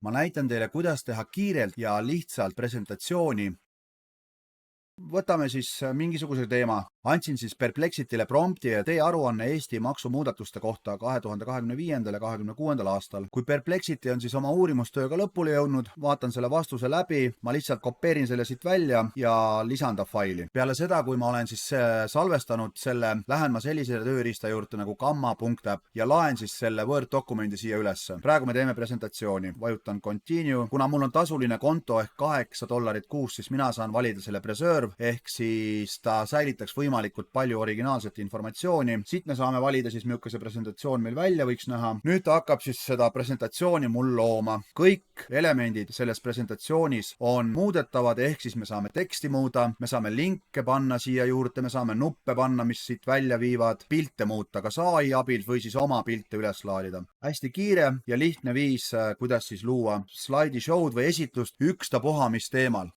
ma näitan teile, kuidas teha kiirelt ja lihtsalt presentatsiooni. Võtame siis mingisuguse teema. Andsin siis Perplexityle prompti ja teie aruanne Eesti maksumuudatuste kohta 2025. ja 2026. aastal. Kui Perplexity on siis oma uurimustööga lõpule jõudnud, vaatan selle vastuse läbi, ma lihtsalt kopeerin selle siit välja ja lisan ta faili. Peale seda, kui ma olen siis salvestanud selle, lähen ma sellise tööriista juurde nagu gamma.app ja laen siis selle Word-dokumendi siia ülesse. Praegu me teeme presentatsiooni. Vajutan continue. Kuna mul on tasuline konto ehk $8 kuus, siis mina saan valida selle preserve ehk siis ta säilitaks võimalikult palju originaalset informatsiooni. Siit me saame valida siis, milline see presentatsioon meil välja võiks näha. Nüüd ta hakkab siis seda presentatsiooni mul looma. Kõik elemendid selles presentatsioonis on muudetavad, ehk siis me saame teksti muuda, me saame linke panna siia juurde, me saame nuppe panna, mis siit välja viivad, pilte muuta kas AI abil või siis oma pilte üles laadida. Hästi kiire ja lihtne viis, kuidas siis luua slaidishow'd või esitlust ükstapuha mis teemal.